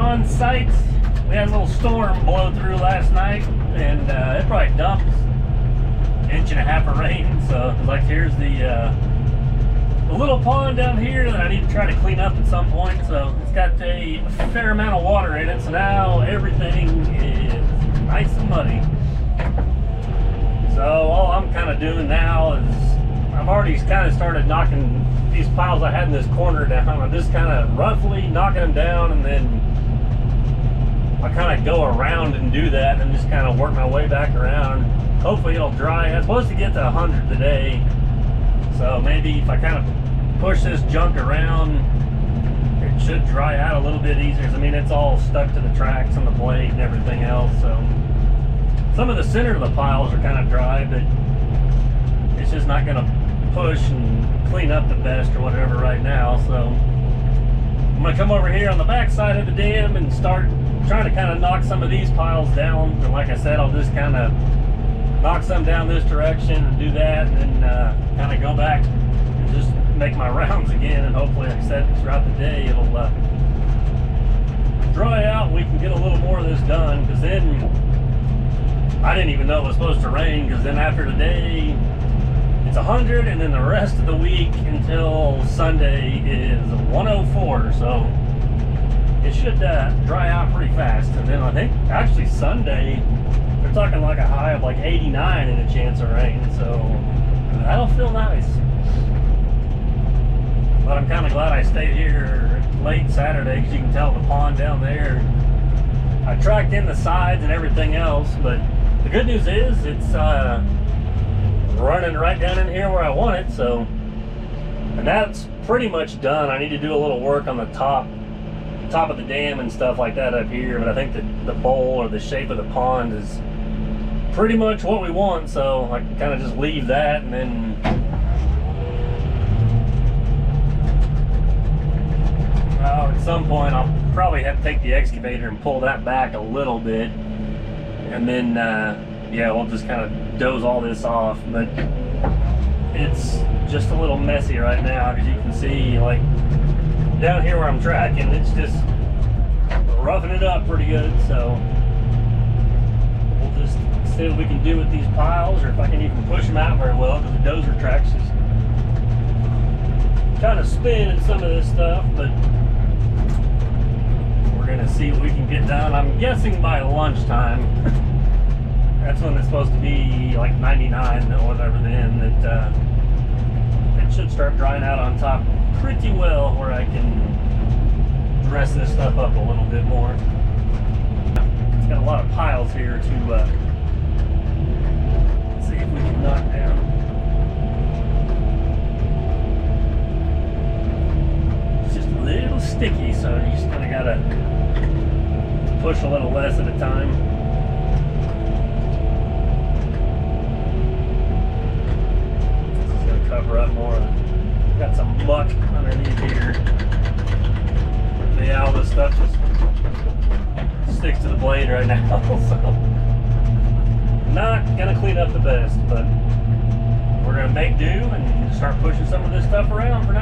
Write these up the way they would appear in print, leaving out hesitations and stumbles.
on site. We had a little storm blow through last night, and it probably dumped 1.5 inches of rain. So like, here's the little pond down here that I need to try to clean up at some point. So it's got a fair amount of water in it, so now everything is nice and muddy. So all I'm kind of doing now is I've already kind of started knocking these piles I had in this corner down. I'm just kind of roughly knocking them down, and then I kind of go around and do that and just kind of work my way back around. Hopefully it'll dry. I'm supposed to get to 100 today, so maybe if I kind of push this junk around, it should dry out a little bit easier. I mean, it's all stuck to the tracks and the blade and everything else, so some of the center of the piles are kind of dry, but it's just not going to push and clean up the best or whatever right now. So I'm going to come over here on the back side of the dam and start trying to kind of knock some of these piles down. And like I said, I'll just kind of knock some down this direction and do that, and then kind of go back and just make my rounds again, and hopefully, like I said, throughout the day it'll dry out and we can get a little more of this done. Because then I didn't even know it was supposed to rain, because then after today it's 100, and then the rest of the week until Sunday is 104, so it should dry out pretty fast. And then I think actually Sunday they're talking like a high of like 89 and a chance of rain, so that'll feel nice. But I'm kind of glad I stayed here late Saturday, because you can tell the pond down there. I tracked in the sides and everything else, but the good news is it's running right down in here where I want it. So, and that's pretty much done. I need to do a little work on the top of the dam and stuff like that up here, but I think that the bowl or the shape of the pond is pretty much what we want, so I can kind of just leave that. And then at some point I'll probably have to take the excavator and pull that back a little bit, and then yeah, we'll just kind of doze all this off. But it's just a little messy right now, because you can see, like, down here where I'm tracking, it's just roughing it up pretty good. So we'll just see what we can do with these piles, or if I can even push them out very well, because the dozer track's just kind of spinning some of this stuff. But we're gonna see what we can get done. I'm guessing by lunchtime, that's when it's supposed to be like 99 or whatever, then that it should start drying out on top pretty well, where I can dress this stuff up a little bit more. It's got a lot of piles here to see if we can knock down. It's just a little sticky, so you just kind of gotta push a little less at a time. This is gonna cover up more. Got some muck underneath here. But yeah, all this stuff just sticks to the blade right now, so not gonna clean up the best, but we're gonna make do and start pushing some of this stuff around for now.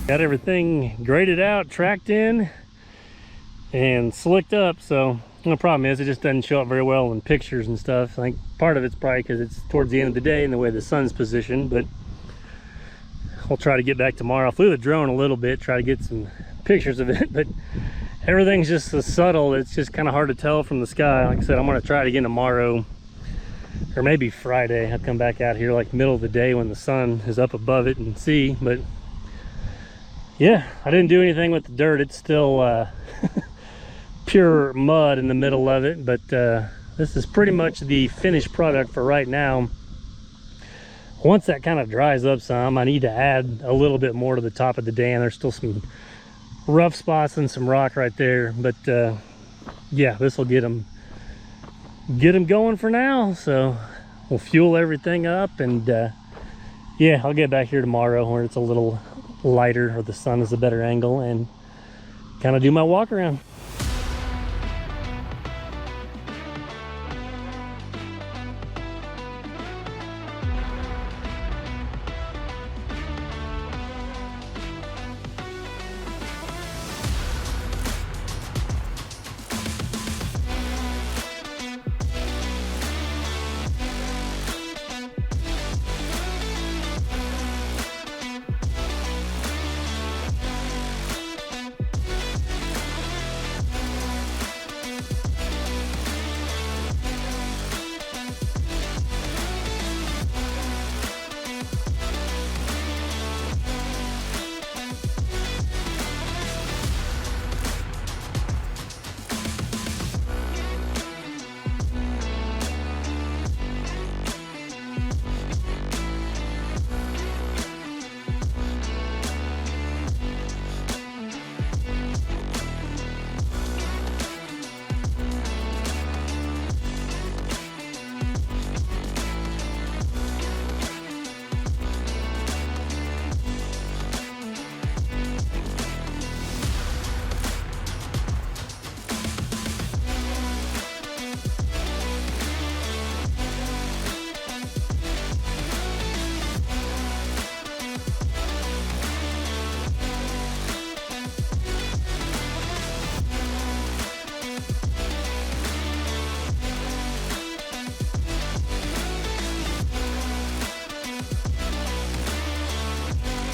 Got everything graded out, tracked in, and slicked up. So the problem is it just doesn't show up very well in pictures and stuff. I think part of it's probably because it's towards the end of the day and the way the sun's positioned, but I'll try to get back tomorrow. I flew the drone a little bit, try to get some pictures of it, but everything's just so subtle, it's just kind of hard to tell from the sky. Like I said, I'm going to try it again tomorrow, or maybe Friday. I'll come back out here like middle of the day when the sun is up above it and see. But yeah, I didn't do anything with the dirt. It's still pure mud in the middle of it, but this is pretty much the finished product for right now. Once that kind of dries up some, I need to add a little bit more to the top of the dam. There's still some rough spots and some rock right there, but yeah, this will get them going for now. So we'll fuel everything up, and yeah, I'll get back here tomorrow where it's a little lighter or the sun is a better angle and kind of do my walk around.